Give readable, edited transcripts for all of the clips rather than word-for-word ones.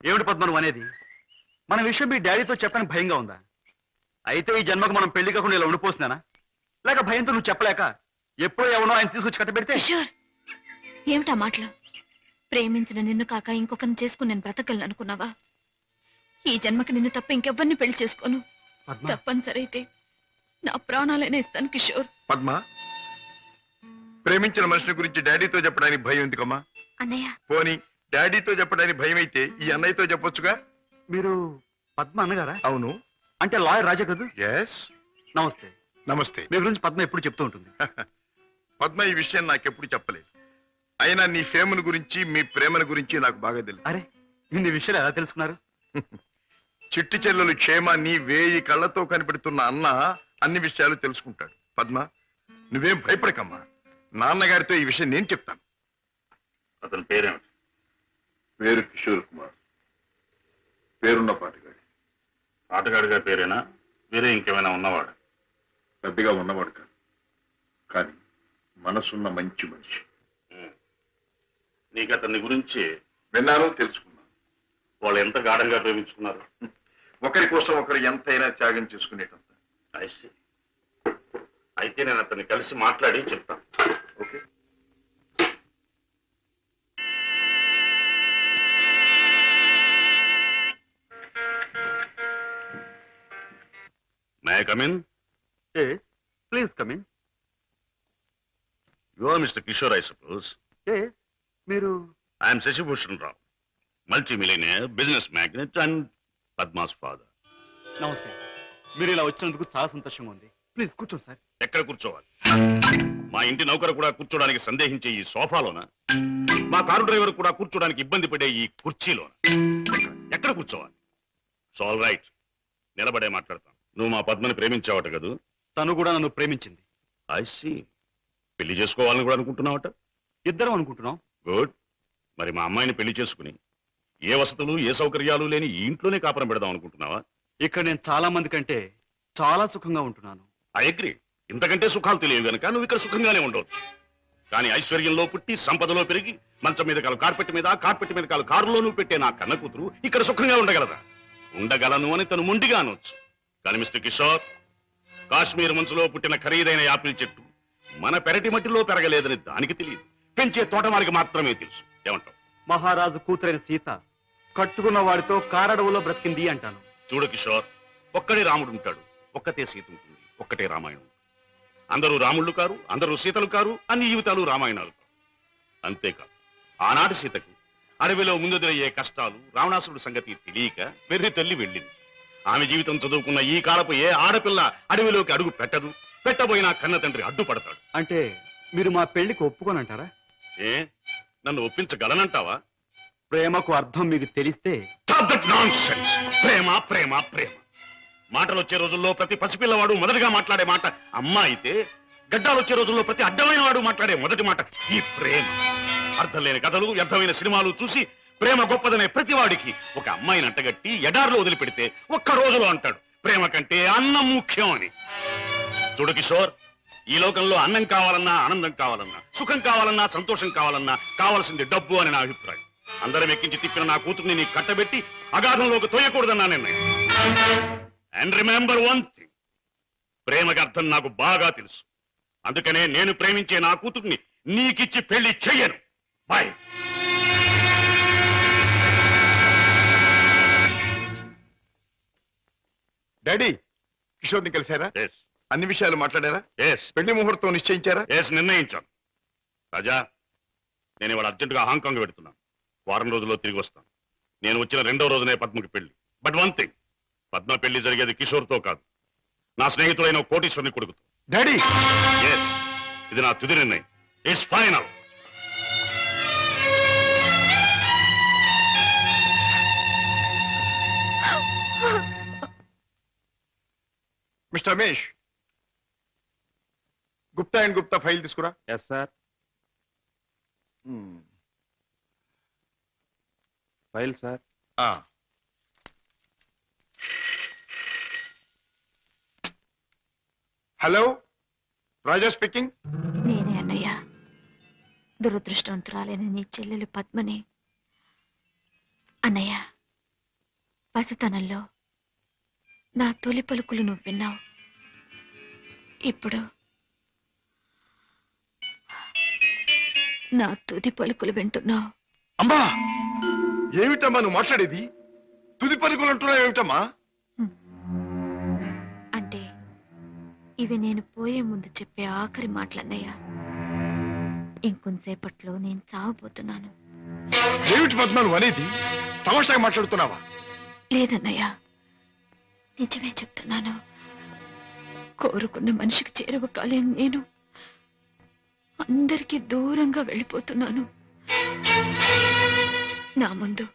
ఏమిటి పద్మ నువ్వు అనేది? మన విషయం మీ డాడీతో చెప్పని భయంగా ఉందా? అయితే ఈ జన్మకు మనం పెళ్లి కాకుండా ఇలా ఉండిపోతున్నానా? లేక భయంతో నువ్వు చెప్పలేక ఎప్పుడో ఎవనో ఆయన తీసుకొచ్చి కట్టబెడితే? కిషోర్, ఏమిటా మాటలు? ప్రేమించిన నిన్ను కాక ఇంకొకరిని చేసుకుని నేను బ్రతకలను అనుకున్నావా? ఈ జన్మకి నిన్ను తప్ప ఇంకెవ్వరిని పెళ్లి చేసుకోను. తప్పనిసరి అయితే నా ప్రాణాలైనా ఇస్తాను కిషోర్. పద్మ, ప్రేమించిన మనిషి గురించి డాడీతో చెప్పడానికి భయం ఎందుకమ్మా? అన్నయ్య, పోనీ డాడీతో చెప్పడానికి భయం అయితే ఈ అన్నయ్యతో చెప్పొచ్చుగా. మీరు పద్మ అన్నగారా? అవును. అంటే లాయర్ రాజా కదూ? ఎస్. నమస్తే. నమస్తే. మీ గురించి పద్మ ఎప్పుడు చెప్తూ ఉంటుంది. పద్మ ఈ విషయం నాకెప్పుడు చెప్పలేదు. అయినా నీ ఫేమును గురించి మీ ప్రేమను గురించి నాకు బాగా తెలుసు. అరే, ఇన్ని విషయాలు ఎలా తెలుసుకున్నారు? చిట్టి చెల్లెలు క్షేమాన్ని 1000 కళ్ళతో కనిపెడుతున్న అన్న అన్ని విషయాలు తెలుసుకుంటాడు. పద్మ, నువ్వేం భయపడకమ్మా. నాన్నగారితో ఈ విషయం నేను చెప్తాను. అతని పేరేమిటి? పేరు కిషోర్ కుమార్. పేరున్న పాటగాడి. ఆటగాడిగా పేరేనా? వేరే ఇంకేమైనా ఉన్నవాడు? పెద్దగా ఉన్నవాడు కాదు, కానీ మనసున్న మంచి మనిషి. నీకు అతని గురించి విన్నాను, తెలుసుకున్నాను. వాళ్ళు ఎంత గాఢంగా ప్రేమించుకున్నారు? ఒకరి కోసం ఒకరు ఎంతైనా త్యాగం చేసుకునేటంత. అయితే నేను అతన్ని కలిసి మాట్లాడి చెప్తాను. Okay. May I come in? Please come in. You are mister Kishore, I suppose. మీరు? I'm Shashibhushan Rao, multi millionaire, business magnate and Padma's father. నమస్తే. మీరు ఇలా వచ్చినందుకు చాలా సంతోషంగా ఉంది. ప్లీజ్ కూర్చోండి సార్. ఎక్కడ కూర్చోవాలి? మా ఇంటి నౌకరు కూడా కూర్చోడానికి సందేహించే ఈ సోఫాలోనా? మా కారు డ్రైవర్ కూడా కూర్చోడానికి ఇబ్బంది పడే ఈ కుర్చీలోనా? ఎక్కడ కూర్చోవాలి? ఆల్ రైట్, నిలబడే మాట్లాడతాం. నువ్వు మా పద్మని ప్రేమించావట కదూ? తను కూడా నన్ను ప్రేమించింది. I see. పెళ్లి చేసుకోవాలని కూడా అనుకుంటున్నావట? ఇద్దరం అనుకుంటున్నాం. గుడ్. మరి మా అమ్మాయిని పెళ్లి చేసుకుని ఏ వసతులు ఏ సౌకర్యాలు లేని ఈ ఇంట్లోనే కాపురం పెడదాం అనుకుంటున్నావా? ఇక్కడ నేను చాలా మంది కంటే చాలా సుఖంగా ఉంటున్నాను. I agree. ఇంతకంటే సుఖాలు తెలియవు గనక నువ్వు ఇక్కడ సుఖంగానే ఉండవచ్చు. కానీ ఐశ్వర్యంలో పుట్టి సంపదలో పెరిగి మంచం మీద కాలు కార్పెట్ మీద, కార్పెట్ మీద కాలు కారులో నువ్వు పెట్టే నా కన్న కూతురు ఇక్కడ సుఖంగా ఉండగలదా? ఉండగలను అని తను మొండిగా అనొచ్చు. కానీ మిస్టర్ కిషోర్, కాశ్మీర్ మంచులో పుట్టిన ఖరీదైన యాపిల్ చెట్టు మన పెరటి మట్టిలో పెరగలేదని దానికి తెలియదు, పెంచే తోటమాలికి మాత్రమే తెలుసు. ఏమంటావు? మహారాజు కూతురైన సీత కట్టుకున్న వాడితో కారడవులో బ్రతికింది అంటాను. చూడు కిషోర్, ఒక్కడే రాముడు ఉంటాడు, ఒక్కతే సీత ఉంటుంది, ఒక్కటే రామాయణం. అందరూ రాముళ్ళు కారు, అందరూ సీతలు కారు, అన్ని జీవితాలు రామాయణాలు కారు. అంతేకాదు, ఆనాటి సీతకు అడవిలో ముందుదయ్యే కష్టాలు, రావణాసురుడు సంగతి తెలియక వెర్రి తల్లి వెళ్ళింది. ఆమె జీవితం చదువుకున్న ఈ కాలపు ఏ ఆడపిల్ల అడవిలోకి అడుగు పెట్టదు. పెట్టబోయినా కన్న తండ్రి అడ్డుపడతాడు. అంటే మీరు మా పెళ్లికి ఒప్పుకోనంటారా? ఏ, నన్ను ఒప్పించగలనంటావా? ప్రేమకు అర్థం మీకు తెలిస్తే? ప్రేమ ప్రేమ ప్రేమ మాటలు వచ్చే రోజుల్లో ప్రతి పసిపిల్లవాడు మొదటిగా మాట్లాడే మాట అమ్మ అయితే, గడ్డాలు వచ్చే రోజుల్లో ప్రతి అడ్డమైన వాడు మాట్లాడే మొదటి మాట ఈ ప్రేమ. అర్థం లేని కథలు, వ్యర్థమైన సినిమాలు చూసి ప్రేమ గొప్పదనే ప్రతివాడికి ఒక అమ్మాయిని అంటగట్టి ఎడారిలో వదిలిపెడితే ఒక్క రోజులో అంటాడు ప్రేమ కంటే అన్నం ముఖ్యం అని. చూడు కిషోర్, ఈ లోకంలో అన్నం కావాలన్నా, ఆనందం కావాలన్నా, సుఖం కావాలన్నా, సంతోషం కావాలన్నా కావాల్సింది డబ్బు అని నా అభిప్రాయం. అందరం ఎక్కించి తిప్పిన నా కూతుర్ని నీ కట్టబెట్టి అగాధంలోకి తోయకూడదన్నా నిర్ణయం. అండ్ రిమెంబర్ వన్ థింగ్, ప్రేమకి అర్థం నాకు బాగా తెలుసు. అందుకనే నేను ప్రేమించే నా కూతుర్ని నీకిచ్చి పెళ్లి చెయ్యను. బాయ్. డాడీ, కిషోర్ని కలిశారా? ఎస్. అన్ని విషయాలు మాట్లాడారా? ఎస్. పెళ్లి ముహూర్తం నిశ్చయించారా? ఎస్, నిర్ణయించాను. రాజా, నేను ఇవాళ అర్జెంటుగా హాంకాంగ్ పెడుతున్నాను. వారం రోజుల్లో తిరిగి వస్తాను. నేను వచ్చిన 2వ రోజునే పద్మకి పెళ్లి. బట్ వన్ థింగ్, పద్మ పెళ్లి జరిగేది కిషోర్తో కాదు, నా స్నేహితుడైన కోటీశ్వరుని కొడుకుతో. డాడీ, ఎస్, ఇది నా తుది నిర్ణయం. It's final. Mister Ramesh, Gupta and Gupta file తీసుకురా. Yes sir. File sir. Hello, Raja speaking. నేనే అన్నయ్య. దురదృష్టవంతురాలైన నీ చెల్లెలు పద్మని. అన్నయ్య, పసితనంలో నా తొలి పలుకులు నువ్వు విన్నావు. ఇప్పుడు నా తుది పలుకులు వింటున్నావు. అమ్మా ఏమిటమ్మా నువ్వు మాట్లాడేది? తుది పలుకులు అంటున్నావు ఏమిటమ్మా? అంటే ఇవి నేను పోయే ముందు చెప్పే ఆఖరి మాటలన్నయ్య. ఇంకొంతసేపట్లో నేను చావబోతున్నాను. ఏమిటి పద్మ నువ్వు అనేది? తమాషాగా మాట్లాడుతున్నావా? లేదన్నయ్య, నిజమే చెప్తున్నాను. కోరుకున్న మనిషికి చేరువ కాలేను నేను అందరికీ దూరంగా వెళ్ళిపోతున్నాను. నా ముందు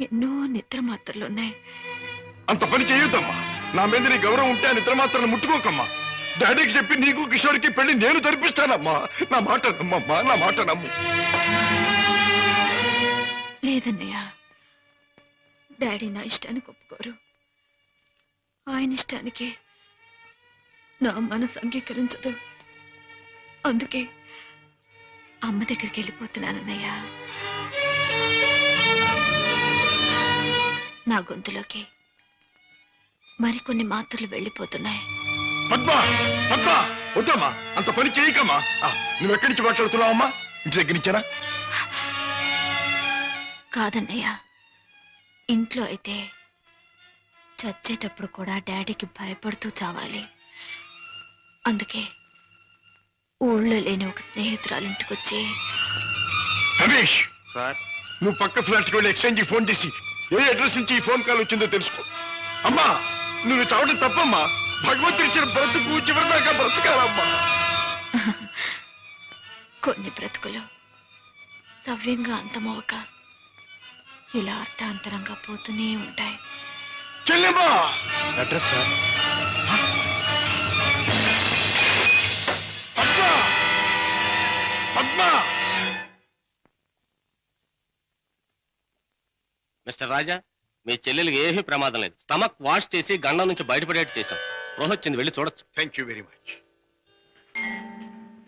ఎన్నో నిద్ర మాత్రలున్నాయి. అంత పని చేయొద్దమ్మా. నా మీద నీ గౌరవం ఉంటే ఆ నిద్ర మాత్రం ముట్టుకోకమ్మా. డాడీకి చెప్పి నీకు కిషోర్కి పెళ్లి నేను జరిపిస్తానమ్మా. నా మాట నమ్మమ్మా, నా మాట నమ్ము. లేదన్నయ్య, డాడీ నా ఇష్టానికి ఒప్పుకోరు. ఆయన ఇష్టానికి నా మనసు అంగీకరించదు. అందుకే అమ్మ దగ్గరికి వెళ్ళిపోతున్నానన్నయ్య. నా గొంతులోకి మరికొన్ని మాత్రలు వెళ్ళిపోతున్నాయి. పద్మ పద్మ వద్దమ్మా, అంత పని చేయకమ్మా. నువ్వెక్కడి నుంచి మాట్లాడుతున్నావమ్మా? ఇంటి దగ్గర నుంచేనా? కాదన్నయ్య, ఇంట్లో అయితే చచ్చేటప్పుడు కూడా డాడీకి భయపడుతూ చావాలి. అందుకే ఊళ్ళో లేని ఒక స్నేహితురాలు ఇంటికొచ్చి, రమేష్ సార్, నువ్వు పక్క ఫ్లాట్కి వెళ్ళి ఎక్స్చేంజ్ ఫోన్ చేసి ఏ అడ్రస్ నుంచి ఈ ఫోన్ కాల్ వచ్చిందో తెలుసుకో. అమ్మా నువ్వు చావడం తప్పమ్మా. భగవంతుడు ఇచ్చిన బ్రతుకు చివరిదాకా బ్రతకాలమ్మా. కొన్ని బ్రతుకులు సవ్యంగా అంతమవక ఇలా అర్థాంతరంగా పోతూనే ఉంటాయి. చెల్లెమ్మా address sir. Padma Padma mister Raja, మీ చెల్లెలికి ఏమీ ప్రమాదం లేదు. స్టమక్ వాష్ చేసి గండం నుంచి బయటపడేట్టు చేశాం. స్పృహ వచ్చింది, వెళ్ళి చూడొచ్చు. Thank you very much.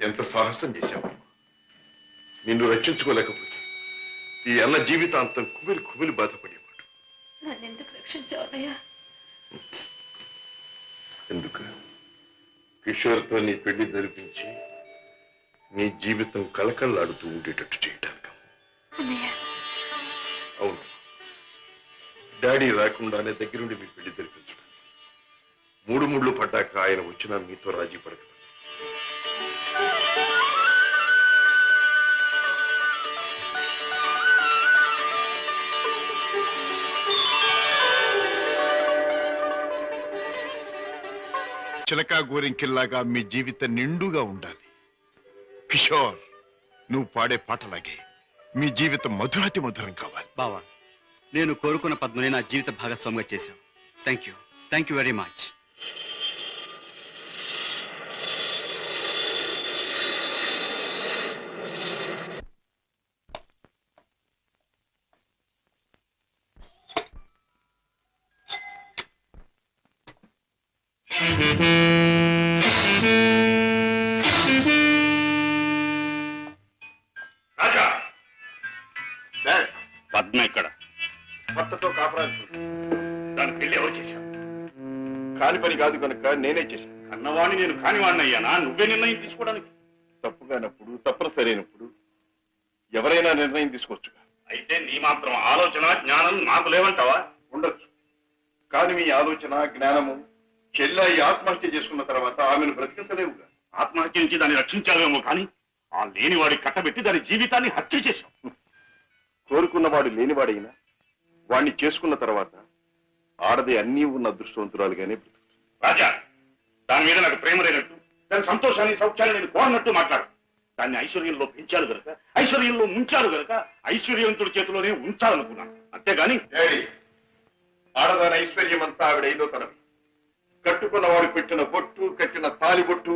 ఎంత సాహసం చేశావు. నిన్ను రక్షించుకోలేకపోతే ఈ అన్న జీవితాంతం కుమిలి కుమిలి బాధపడేవాడు. నన్నెందుకు రక్షించావయ్యా? ఎందుకు? కిషోర్తో నీ పెళ్లి జరిపించి నీ జీవితం కలకల్లాడుతూ ఉండేటట్టు చేయటానికి. అన్నయ్య, అవును, డాడీ రాకుండానే దగ్గరుండి మీ పెళ్లి జరిపించడం. మూడు ముళ్ళు పడ్డాక ఆయన వచ్చినా మీతో రాజీ పడక. చిలకా గోరింకిల్లాగా మీ జీవితం నిండుగా ఉండాలి. కిషోర్, నువ్వు పాడే పాటలాగే మీ జీవితం మధురాతి మధురం కావాలి. బావా, నేను కోరుకున్న పద్మని నా జీవిత భాగస్వామిగా చేశావు. Thank you very much. Raja, dad, Padma ఇక్కడ. భర్తతో కాపురాలు దాని పెళ్లి ఎవరు చేశావు? కాని పని కాదు కనుక నేనే చేశాను. అన్నవాణ్ణి నేను కానివాడిని అయ్యానా? నువ్వే నిర్ణయం తీసుకోవడానికి. తప్పుగానప్పుడు తప్పనిసరి అయినప్పుడు ఎవరైనా నిర్ణయం తీసుకోవచ్చు. అయితే నీ మాత్రం ఆలోచన జ్ఞానం నాకు లేవంటావా? ఉండొచ్చు, కానీ మీ ఆలోచన జ్ఞానము చెల్లాయి ఆత్మహత్య చేసుకున్న తర్వాత ఆమెను బ్రతికించలేవుగా. ఆత్మహత్య నుంచి దాన్ని రక్షించావేమో కానీ ఆ లేనివాడి కట్టబెట్టి దాని జీవితాన్ని హత్య చేశావు. కోరుకున్నవాడు లేనివాడైనా వాణ్ణి చేసుకున్న తర్వాత ఆడది అన్నీ ఉన్న అదృష్టవంతురాలుగానే బ్రతుకుతుంది. రాజా, దాని మీద నాకు ప్రేమ లేనట్టు, దాని సంతోషాన్ని సౌఖ్యాన్ని నేను కోరనట్టు మాట్లాడు. దాన్ని ఐశ్వర్యంలో పెంచారు గనక, ఐశ్వర్యంలో ముంచారు గనక ఐశ్వర్యవంతుడి చేతిలోనే ఉంచాలనుకున్నాను. అంతేగాని డాడీ, ఆడదాని ఐశ్వర్యం అంతా ఆవిడ ఐదో తనవి. కట్టుకున్నవాడు పెట్టిన బొట్టు, కట్టిన తాలి బొట్టు,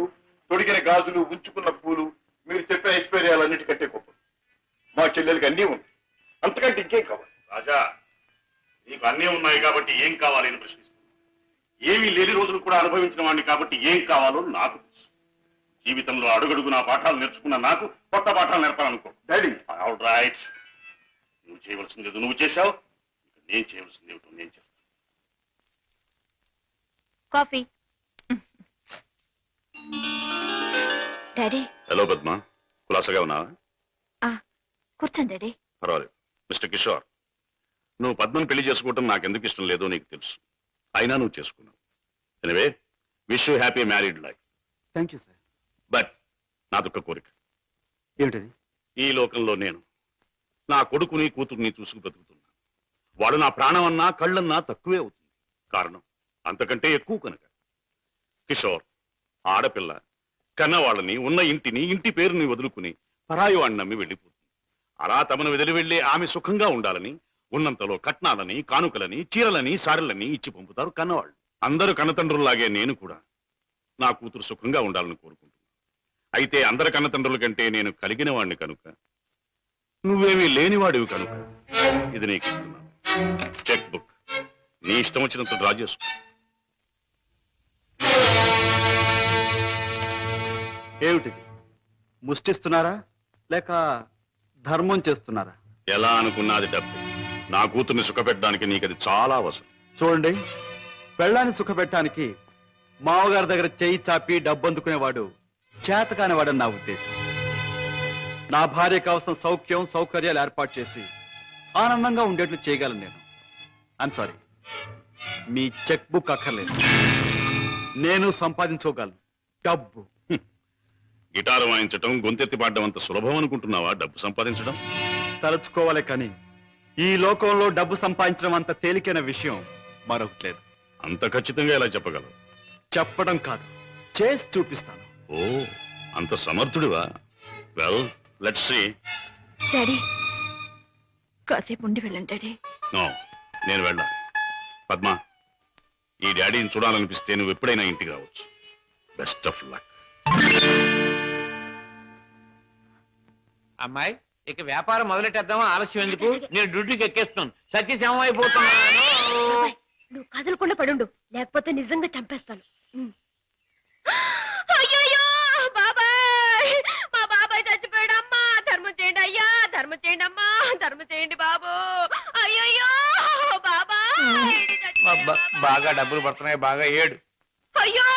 తొడిగిన గాజులు, ఉంచుకున్న పూలు, మీరు చెప్పే ఐశ్వర్యాలన్నిటికంటే గొప్ప. మా చెల్లెలకి అన్నీ ఉంది, అంతకంటే ఇంకేం కావాలి? రాజా, నీకు అన్నీ ఉన్నాయి కాబట్టి ఏం కావాలి అని ప్రశ్నిస్తున్నాను. ఏమీ లేని రోజులు కూడా అనుభవించిన వాడిని కాబట్టి ఏం కావాలో నాకు తెలుసు. జీవితంలో అడుగడుగునా పాఠాలు నేర్చుకున్న నాకు కొత్త పాఠాలు నేర్పాలనుకో. డాడీ, ఆల్ రైట్, నువ్వు చేయవలసింది నువ్వు చేశావు, నేను చేయవలసింది ఏమిటో నేను చేస్తాను. కాఫీ. డాడీ. హలో పద్మ, కులాసగా ఉన్నావా? కూర్చోండి డాడీ. పర్వాలేదు. మిస్టర్ కిషోర్, నువ్వు పద్మను పెళ్లి చేసుకోవటం నాకెందుకు ఇష్టం లేదో నీకు తెలుసు. అయినా నువ్వు చేసుకున్నావు. Anyway, wish you happy married life. Thank you sir. But నాదొక్క కోరిక. ఏమిటది? ఈ లోకంలో నేను నా కొడుకుని కూతుర్ని చూసుకు బతుకుతున్నా. వాడు నా ప్రాణం అన్నా కళ్ళన్నా తక్కువే అవుతుంది. కారణం అంతకంటే ఎక్కువ కనుక. కిషోర్, ఆడపిల్ల కన్నవాళ్ళని, ఉన్న ఇంటిని, ఇంటి పేరుని వదులుకుని పరాయి వాడిని నమ్మి వెళ్ళిపోతుంది. అలా తమను వదిలి వెళ్లి ఆమె సుఖంగా ఉండాలని ఉన్నంతలో కట్నాలని, కానుకలని, చీరలని, సారెలని ఇచ్చి పంపుతారు కన్నవాళ్ళు. అందరు కన్నతండ్రుల్లాగే నేను కూడా నా కూతురు సుఖంగా ఉండాలని కోరుకుంటున్నాను. అయితే అందరి కన్నతండ్రుల కంటే నేను కలిగిన వాడిని కనుక, నువ్వేమీ లేనివాడివి కనుక ఇది నీకు ఇస్తున్నాను. చెక్ బుక్ నీ ఇష్టం వచ్చినంత డ్రా చేసుకో. ఏమిటిది? ముష్టిస్తున్నారా లేక ధర్మం చేస్తున్నారా? ఎలా అనుకున్నది డబ్బు. నా కూతుర్ని సుఖపెట్టడానికి నీకు అది చాలా అవసరం. చూడండి, పెళ్ళాన్ని సుఖపెట్టడానికి మామగారి దగ్గర చేయి చాపి డబ్బు అందుకునేవాడు చేతకానివాడని నా ఉద్దేశం. నా భార్య కావలసిన సౌఖ్యం సౌకర్యాలు ఏర్పాటు చేసి ఆనందంగా ఉండేట్లు చేయగలను నేను. I'm sorry, me cheque book అక్కర్లేదు. నేను సంపాదించుకోగలను డబ్బు. గిటారు వాయించడం, గొంతెత్తి పాడడం అంత సులభం అనుకుంటున్నావా డబ్బు సంపాదించడం? తలుచుకోవాలి కానీ ఈ లోకంలో డబ్బు సంపాదించడం అంత తేలికైన విషయం మరొకటి లేదు. అంత ఖచ్చితంగా ఎలా చెప్పగలవు? చెప్పడం కాదు, చేసి చూపిస్తాను. ఓ, అంత సమర్థుడివా? Well, let's see. డాడీ, కాసేపు ఉండి వెళ్ళండి డాడీ. నో, నేను వెళ్ళాలి. పద్మ, ఈ డాడీని చూడాలనిపిస్తే నువ్వు ఎప్పుడైనా ఇంటికి రావచ్చు. Best of luck. అమ్మాయి, ఇక వ్యాపారం మొదలెట్టేద్దామా? ఆలస్యం ఎందుకు? నేను డ్యూటీకి ఎక్కేస్తున్నాను. సత్యశమం అయిపోతున్నాను. నువ్వు కదలకుండా పడుండు, లేకపోతే నిజంగా చంపేస్తాను. అయ్యయ్యో, బాబాయ్, మా బాబాయ్ చచ్చిపోయాడు. అమ్మా, ధర్మం చేయండి అయ్యా, ధర్మం చేయండి అమ్మా, ధర్మం చేయండి బాబు. అయ్యయ్యో బాబాయ్ చచ్చిపోయాడు. బాగా డబ్బులు పడుతున్నాయి, బాగా ఏడు. అయ్యో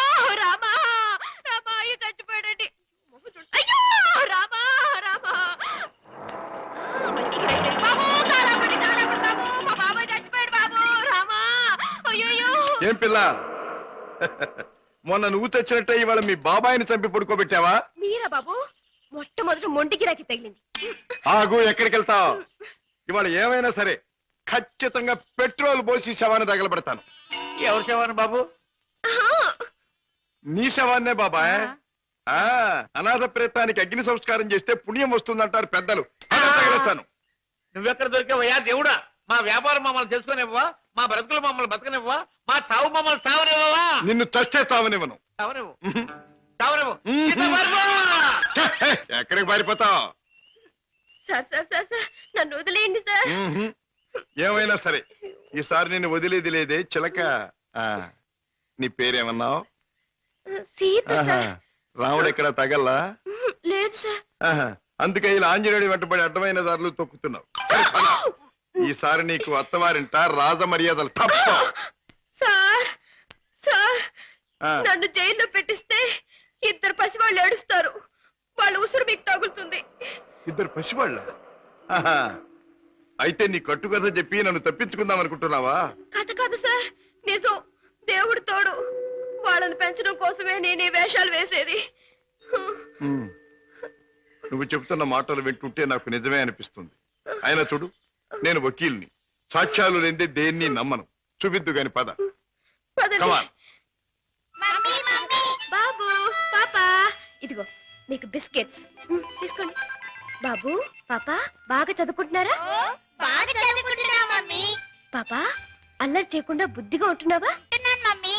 రామా, రామా, అయ్యో చచ్చిపోయాడండి. అయ్యో రామా, రామా. బాబు, కారాపడి, కారాపడి బాబు, మా బాబాయ్ చచ్చిపోయాడు బాబు. రామా, అయ్యయ్యో. ఏం పిల్ల, మొన్న నువ్వు తెచ్చినట్టే ఇవాళ మీ బాబాయిని చంపి పడుకోబెట్టావా? మీరా బాబు? మొట్టమొదటి మొండికి రాకి తగిలింది. ఆగు, ఎక్కడికి వెళ్తావు? ఇవాళ ఏమైనా సరే ఖచ్చితంగా పెట్రోల్ పోసి శవాన్ని తగలబెడతాను. ఎవరు శవాన్ని బాబు? నీ శవాన్నే బాబాయ్. అనాథ ప్రేతానికి అగ్ని సంస్కారం చేస్తే పుణ్యం వస్తుందంటారు పెద్దలు. తగిలిస్తాను. నువ్వెక్కడ దొరికావయ్యా దేవుడా? మా వ్యాపారం మమ్మల్ని తెలుసుకునివ్వవా? మా బ్రతుకులు మమ్మల్ని బతకనివ్వవా? మా చావు మమ్మల్ని చావనివ్వవా? నిన్ను చస్తే చావనివ్వను. చావనివ్వు, చావనివ్వు. ఎక్కడికి పారిపోతావు? సార్ సార్ సార్ సార్, నన్ను వదిలేయండి సార్. ఏమైనా సరే ఈసారి నేను వదిలేది లేదే చిలక. నీ పేరేమన్నావు? సీత సార్. రాముడు ఎక్కడ తగల్లా? లేదు సార్. అందుకే ఇలా ఆంజనేయుడి వెంటబడి అడ్డమైన దారులు తొక్కుతున్నావు. ఈసారి నీకు అత్తవారింట రాజ మర్యాదలు తప్ప. సార్ సార్, నన్ను జైల్లో పెట్టిస్తే ఇద్దరు పసివాళ్ళు ఏడుస్తారు. వాళ్ళ ఉసురు మీకు తగులుతుంది. ఇద్దరు పసివాళ్ళ? అయితే నీ కట్టుకథ చెప్పి నన్ను తప్పించుకుందాం అనుకుంటున్నావా? కథ కాదు సార్, నిజం. దేవుడు తోడు. వాళ్ళని పెంచడం కోసమే నేను ఈ వేషాలు వేసేది. నువ్వు చెబుతున్న మాటలు వింటుంటే నాకు నిజమే అనిపిస్తుంది. అయినా చూడు, నేను వకీల్ని. సాక్ష్యాలు లేదే దేన్ని నమ్మను. చూపిద్దు గాని పద. పదండి. బాబు, పాపా, ఇదిగో మీకు బిస్కెట్స్ తీసుకోండి. బాబు, పాపా, బాగా చదువుకుంటున్నారా? బాగా చదువుకుంటున్నా మమ్మీ. పాపా, అల్లరి చేయకుండా బుద్ధిగా ఉంటున్నావా? మమ్మీ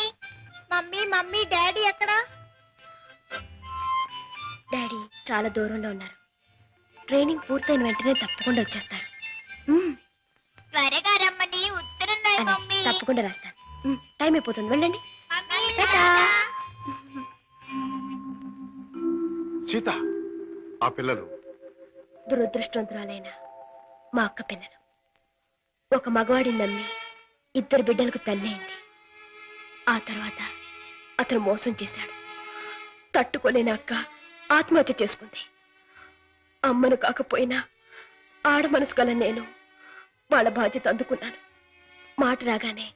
మమ్మీ మమ్మీ డాడీ ఎక్కడా? డాడీ చాలా దూరంలో ఉన్నారు. ట్రైనింగ్ పూర్తయిన వెంటనే తప్పకుండా వచ్చేస్తారు. త్వరగా రమ్మని ఉత్తరం రాయి అలాగే, మమ్మీ. తప్పకుండా రాస్తాను. టైం అయిపోతుంది, వెళ్ళండి. మమ్మీ, టాటా. సీత, ఆ పిల్లలు దురదృష్టవంతురాలైన మా అక్క పిల్లలు. ఒక మగవాడిని నమ్మి 2 బిడ్డలకు తల్లైంది. ఆ తర్వాత అతను మోసం చేశాడు. తట్టుకోలేని అక్క ఆత్మహత్య చేసుకుంది. అమ్మను కాకపోయినా ఆడ మనసు గల నేను వాళ్ళ బాధ్యత అందుకున్నాను. మాట రాగానే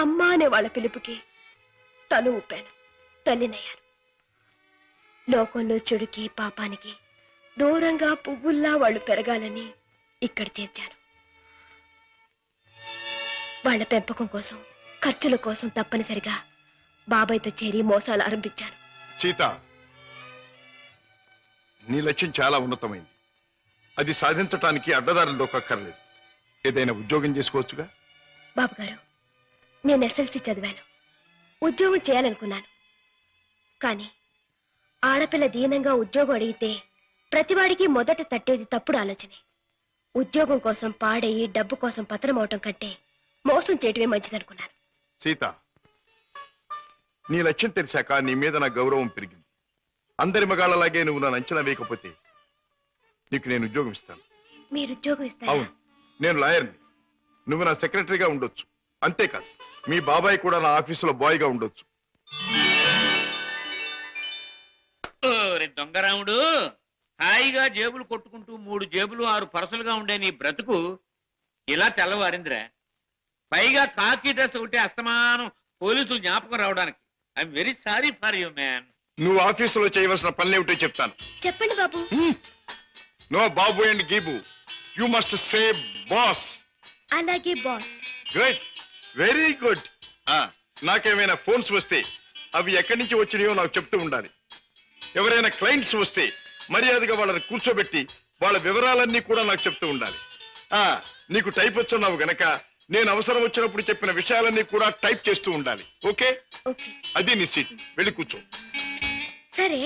అమ్మ అనే వాళ్ళ పిలుపుకి తల ఊపాను. తల్లినయ్యాను. లోకంలో చెడుకి పాపానికి దూరంగా పువ్వుల్లా వాళ్ళు పెరగాలని ఇక్కడ చేర్చాను. వాళ్ళ పెంపకం కోసం, ఖర్చుల కోసం తప్పనిసరిగా బాబాయ్తో చేరి మోసాలు ఆరంభించాను. సీత, నీ లక్ష్యం చాలా ఉన్నతమైంది. అది సాధించటానికి అడ్డదారులు దొక్కక్కర్లేదు. ఏదైనా ఉద్యోగం చేసుకోవచ్చుగా. బాబుగారు, నేను ఎస్ఎల్సి చదివాను. ఉద్యోగం చేయాలనుకున్నాను. కానీ ఆడపిల్ల దీనంగా ఉద్యోగం అడిగితే ప్రతివాడికి మొదట తట్టేది తప్పుడు ఆలోచనే. ఉద్యోగం కోసం పాడయి డబ్బు కోసం పతనం అవటం కంటే మోసం చేయటమే మంచిదనుకున్నాను. సీత, నీ లక్ష్యం తెలిసాక నీ మీద నా గౌరవం పెరిగింది. అందరి మగాళ్ళలాగే నువ్వు నన్ను అంచనా వేయకపోతే నీకు నేను ఉద్యోగం ఇస్తాను. మీరు ఉద్యోగం ఇస్తారా? అవును, నేను లాయర్ని. నువ్వు నా సెక్రటరీగా ఉండొచ్చు. అంతేకాదు, మీ బాబాయ్ కూడా నా ఆఫీసులో బాయ్గా ఉండొచ్చు. దొంగరాముడు, హాయిగా జేబులు కొట్టుకుంటూ 3 జేబులు 6 పరసలుగా ఉండే నీ బ్రతుకు ఇలా తెల్లవారిందిరా. పైగా కాకి డ్రెస్ ఒకటి అస్తమానం పోలీసులు జ్ఞాపకం రావడానికి. I'm very sorry for you man. నువ్వు ఆఫీసులో చేయవలసిన పనులేమిటో చెప్తాను. చెప్పండి బాబు. నో బాబు అండ్ గీబు, యు మస్ట్ సే బాస్. అలాగే బాస్. Good, very good. నాకేమైనా ఫోన్స్ వస్తే అవి ఎక్కడి నుంచి వచ్చినాయో నాకు చెప్తూ ఉండాలి. ఎవరైనా క్లయింట్స్ వస్తే మర్యాదగా వాళ్ళని కూర్చోబెట్టి వాళ్ళ వివరాలన్నీ కూడా నాకు చెప్తూ ఉండాలి. నీకు టైప్ వచ్చున్నావు గనక నేను అవసరం వచ్చినప్పుడు చెప్పిన విషయాలన్నీ కూడా టైప్ చేస్తూ ఉండాలి. ఓకే? అది నీ సీట్. వెళ్ళి కూర్చో. సరే,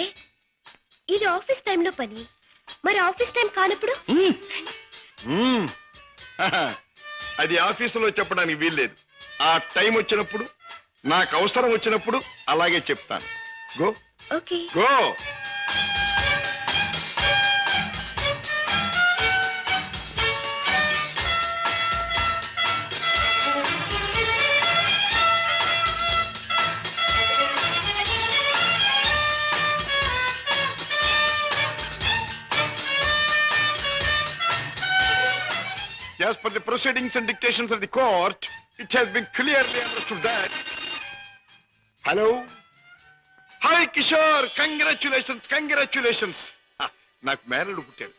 ఇది ఆఫీస్ టైంలో పని. మరి ఆఫీస్ టైం కానప్పుడు? అది ఆఫీసులో చెప్పడానికి వీల్లేదు. ఆ టైం వచ్చినప్పుడు, నాకు అవసరం వచ్చినప్పుడు అలాగే చెప్తాను. Go. Okay. Go. As per the proceedings and dictations of the court, it has been clearly understood that... Hello? Hi, Kishore! Congratulations, congratulations! నాకు మేనల్లుడు పుట్టాడు.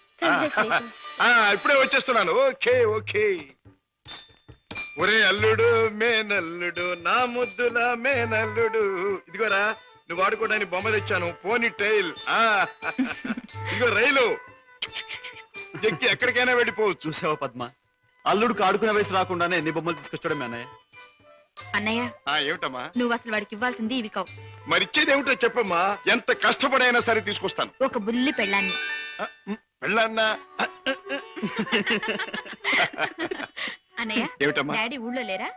ఇప్పుడే వచ్చేస్తున్నాను. Okay okay. ఒరే అల్లుడు, మేనల్లుడు, నా ముద్దుల మేనల్లుడు. ఇదిగోరా, నువ్వు వాడుకోవడానికి బొమ్మ తెచ్చాను. పోనీ టైల్. ఇదిగో రైలు ఎక్కి ఎక్కడికైనా వెళ్ళిపోవచ్చు. చూసావా పద్మ, అల్లుడికి ఆడుకునే వయసు రాకుండానే ఎన్ని బొమ్మలు తీసుకొచ్చాడు అన్నయ్య. అన్నయ్య, ఏమిటమ్మా నువ్వు అసలు వాడికి ఇవ్వాల్సింది ఇవి కావు. మరిచ్చేది ఏమిటో చెప్పమ్మా. ఎంత కష్టపడైనా సరే తీసుకొస్తాను. ఒక బుల్లి పెళ్ళాన్ని. వెళ్ళన్నా అన్నయ్య, ఏమిటమ్మా? డాడీ ఊళ్ళో లేరా?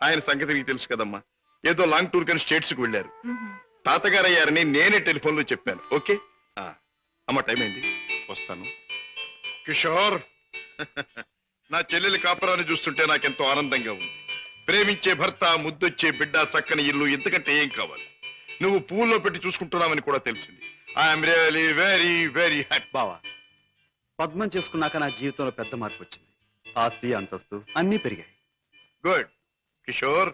ఆయన సంగతి నీకు తెలుసు కదమ్మా. ఏదో లాంగ్ టూర్ కానీ స్టేట్స్ కు వెళ్ళారు. తాతగారు అయ్యారని నేనే టెలిఫోన్ లో చెప్పాను. ఓకే అమ్మ, టైం అయింది, వస్తాను. కిషోర్, నా చెల్లెలి కాపురాన్ని చూస్తుంటే నాకెంతో ఆనందంగా ఉంది. ప్రేమించే భర్త, ముద్దొచ్చే బిడ్డ, చక్కని ఇల్లు, ఇంతకంటే ఏం కావాలి? నువ్వు పూల్లో పెట్టి చూసుకుంటున్నావని కూడా తెలిసింది. I'm really very very happy. బావా, పద్మం చేసుకున్నాక నా జీవితంలో పెద్ద మార్పు వచ్చింది. ఆస్తి, అంతస్తు అన్నీ పెరిగాయి. గుడ్ కిషోర్,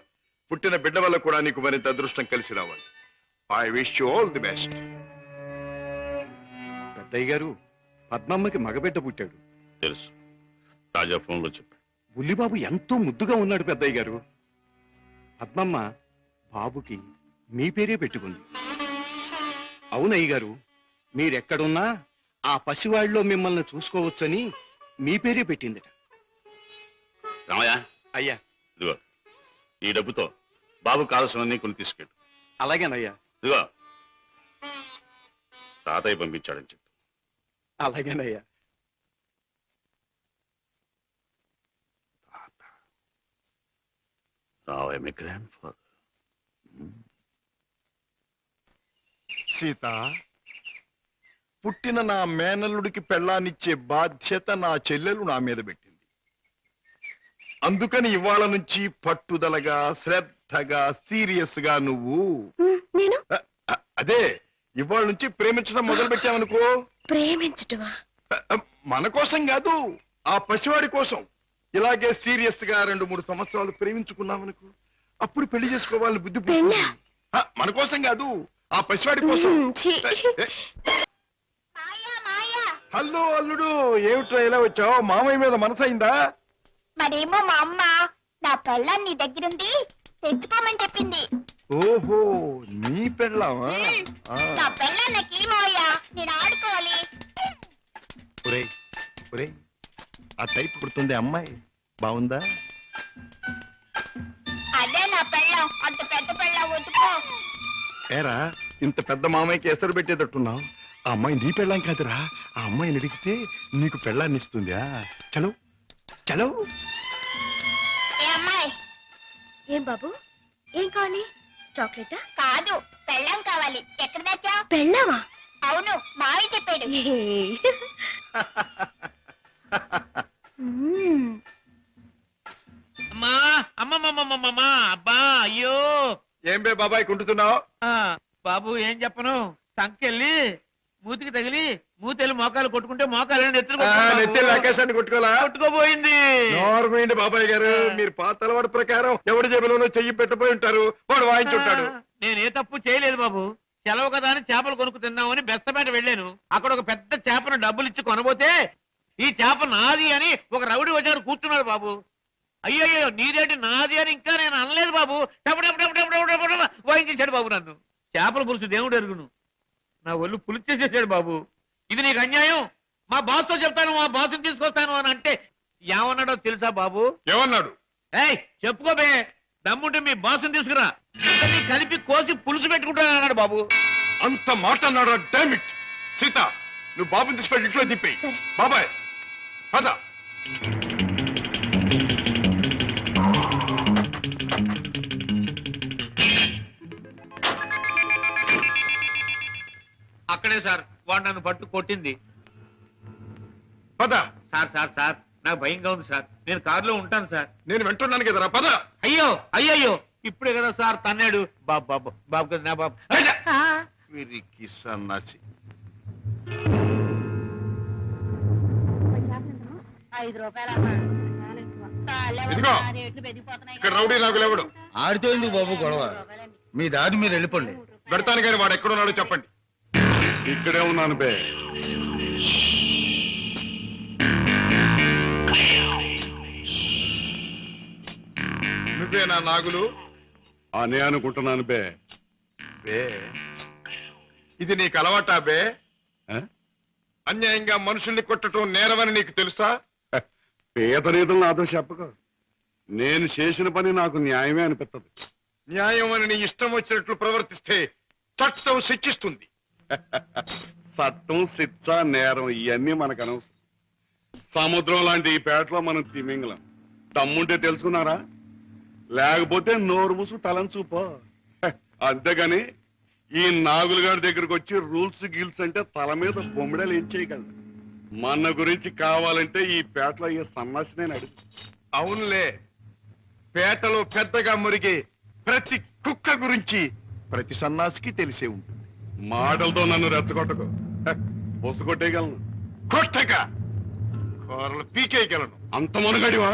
పుట్టిన బిడ్డ వల్ల కూడా నీకు మరింత అదృష్టం కలిసి రావాలి. I wish you all the best. పెద్దయ్య గారు, పద్మమ్మకి మగబిడ్డ పుట్టాడు. తెలుసు, రాజా ఫోన్లో చెప్పాడు. బుల్లిబాబు ఎంతో ముద్దుగా ఉన్నాడు పెద్దయ్య గారు. పద్మమ్మ బాబుకి మీ పేరే పెట్టుకుంది. అవునయ్య గారు, మీరెక్కడున్నా ఆ పసివాడిలో మిమ్మల్ని చూసుకోవచ్చని మీ పేరే పెట్టిందిట. రామయ్య, అయ్యా. ఇదిగో ఈ డబ్బుతో బాబు కావాల్సినవన్నీ కొని తీసుకెళ్ళు. అలాగేనయ్యా. ఇదిగో తాతయ్య పంపించాడని చెప్పు. అలాగేనయ్యా. సీత, పుట్టిన నా మేనల్లుడికి పెళ్ళానిచ్చే బాధ్యత నా చెల్లెలు నా మీద పెట్టింది. అందుకని ఇవాళ నుంచి పట్టుదలగా శ్రద్ధగా సీరియస్ గా నువ్వు నేను అదే ఇవాళ నుంచి ప్రేమించడం మొదలు పెట్టావనుకో. ప్రేమించటమా? మన కోసం కాదు, ఆ పసివాడి కోసం. ఇలాగే సీరియస్ గా 2-3 సంవత్సరాలు ప్రేమించుకున్నామనుకో, అప్పుడు పెళ్లి చేసుకోవాలని బుద్ధి పుడుతుంది. మన కోసం కాదు, ఆ పసివాడి కోసం. హలో అల్లుడు, ఏమిట్రా ఇలా వచ్చావు? మామయ్య మీద మనసైందా? మరేమో మా అమ్మ నా పెళ్ళాన్ని నీ దగ్గరుంది తెచ్చుకోమని చెప్పింది. ఓహో, నీ పెళ్ళామా? నా పెళ్ళాన్ని నాకు ఈ మావయ్య, నేను ఆడుకోవాలి. ఒరేయ్ ఒరేయ్, ఆ టైప్ కుడుతుంది అమ్మాయి, బాగుందా? అదే నా పెళ్ళం, అంత పెద్ద పెళ్ళం వద్దుకో. ఏరా, ఇంత పెద్ద మామయ్యకి ఎసరు పెట్టేటట్టున్నావు. ఆ అమ్మాయి నీ పెళ్ళాం కాదురా, ఆ అమ్మాయిని అడిగితే నీకు పెళ్ళాన్ని ఇస్తుందా? చలో చలో. ఏ అమ్మాయి? ఏం బాబు, ఏం కావాలి? చాక్లెటా? కాదు, పెళ్ళం కావాలి. ఎక్కడ తెచ్చా? పెళ్ళావా? అవును, మావయ్య చెప్పాడు. అమ్మా అమ్మమ్మమ్మమ్మమ్మా, అబ్బా అయ్యో. ఏం బే బాబాయ్ కుంటున్నావు? బాబు ఏం చెప్పను, సంకెళ్ళి మూతికి తగిలి మూతెళ్ళి మోకాలు కొట్టుకుంటే మోకాలు నెత్తి ఆకాశాన్ని కొట్టుకోలా? కొట్టుకోపోయింది. నోర్మైంది బాబాయ్ గారు, మీరు పాత అలవాటు ప్రకారం ఎవడి జేబులోనో చెయ్యి పెట్టబోయి ఉంటారు, వాడు వాయించుంటాడు. నేనే తప్పు చేయలేదు బాబు. సెలవు కదా అని చేపలు కొనుక్కు తిందామని బెస్తపేట వెళ్ళాను. అక్కడ ఒక పెద్ద చేపను డబ్బులు ఇచ్చి కొనబోతే ఈ చేప నాది అని ఒక రౌడీ వచ్చాడు కూర్చున్నాడు బాబు. అయ్యయ్యో, నీదేంటి నాది అని ఇంకా నేను అనలేదు బాబు. వాయించేశాడు బాబు నన్ను. చేపల పులుసు దేవుడు ఎరుగును, నా ఒళ్ళు పులిచేసేసాడు బాబు. ఇది నీకు అన్యాయం. మా బాస్తో చెప్తాను, మా బాస్ని తీసుకొస్తాను అని అంటే ఏమన్నాడో తెలుసా బాబు? ఏమన్నాడు? ఏయ్ చెప్పుకోబే, దమ్ముంటే మీ బాస్ని తీసుకురా, ఇద్దరిని కలిపి కోసి పులుసు పెట్టుకుంటాను అన్నాడు బాబు. అంత మాట అన్నాడు? డామిట్. సీత, నువ్వు బాబుని తీసుకెళ్ళి ఇంట్లో దింపేయి. సరే. బాబాయ్ పద. అక్కడే సార్ వాడు నన్ను పట్టు కొట్టింది. పద. సార్ సార్ సార్ నాకు భయంగా ఉంది సార్, నేను కారులో ఉంటాను సార్. నేను వింటున్నాను కదరా, పద. అయ్యో అయ్యయ్యో, ఇప్పుడే కదా సార్ తన్నాడు. బాబు బాబు బాబు కదా నా బాబు. వీరికి సన్నాసి. 5 రూపాయలమ్మా. ఇదిగో, ఇక్కడ రౌడీ నాకు లేవడు. ఆడితో ఎందుకు బాబు గొడవ? మీ దారి మీరు వెళ్ళిపోండి. పెడతాను కానీ వాడు ఎక్కడున్నాడో చెప్పండి. ఇక్కడే ఉన్నాను బే. నువ్వే నా నాగులు అనే అనుకుంటున్నాను బే. బే, ఇది నీకు అలవాటా బే? ఆ? అన్యాయంగా మనుషుల్ని కొట్టడం నేరమని నీకు తెలుసా? పేద రీతులు నాతో చెప్పక. నేను చేసిన పని నాకు న్యాయమే అనిపిస్తుంది. న్యాయం అని నీ ఇష్టం వచ్చినట్లు ప్రవర్తిస్తే చట్టం శిక్షిస్తుంది. చట్టం, శిక్ష, నేరం ఇవన్నీ మనకు అనవసరం. సముద్రం లాంటి ఈ పేటలో మనం తిమింగలం. తమ్ముంటే తెలుసుకున్నారా? లేకపోతే నోరు మూసు తలంచూపో. అంతేగాని ఈ నాగులు గారి దగ్గరకు వచ్చి రూల్స్ గీల్స్ అంటే తల మీద బొమ్మిడలు ఏం చేయగలరు? మన గురించి కావాలంటే ఈ పేటలో ఈ సన్నాసి నేను అడుగు. అవునులే, పేటలో పెద్దగా మురిగే ప్రతి కుక్క గురించి ప్రతి సన్నాసికి తెలిసే ఉంటుంది. మాటలతో నన్ను రెచ్చగొట్టకు. బొస్సు కొట్టేయగలను. కొట్టక కూరలు పీకేయగలను. అంత మునగడివా?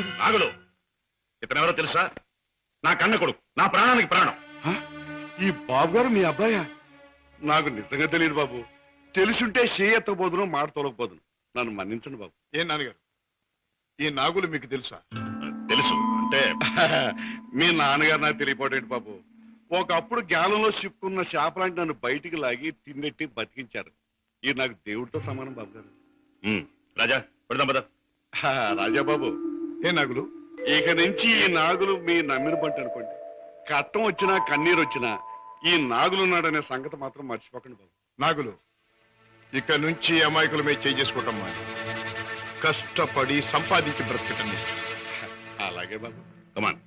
గారు నాగులు ఇతనెవరో తెలుసా? నా కన్న కొడుకు, నా ప్రాణానికి ప్రాణం. ఈ బాబు గారు మీ అబ్బాయా? నాకు నిజంగా తెలియదు బాబు. తెలుసుంటే చేయెత్తబోదును, మాట తొలగపోదును. నన్ను మన్నించండి బాబు. ఏం నాన్నగారు, ఈ నాగులు మీకు తెలుసా? తెలుసు అంటే మీ నాన్నగారు నాకు తెలియపోటేంటి బాబు. ఒకప్పుడు జ్ఞానంలో చిక్కున్న చేపలాంటి నన్ను బయటికి లాగి తిన్నెట్టి బతికించారు. ఇది నాకు దేవుడితో సమానం బాబు గారు. రాజా పెడదాం పద. రాజాబాబు, ఏ నాగులు, ఇక నుంచి ఈ నాగులు మీ నమ్మిన పంట అనుకోండి. కట్టం వచ్చినా కన్నీరు వచ్చినా ఈ నాగులు ఉన్నాడనే సంగతి మాత్రం మర్చిపోకండి బాబు. నాగులు, ఇక నుంచి అమాయకుల మీద చేసుకుంటాం కష్టపడి సంపాదించి బ్రతకటం. అలాగే బాబు. కమాన్.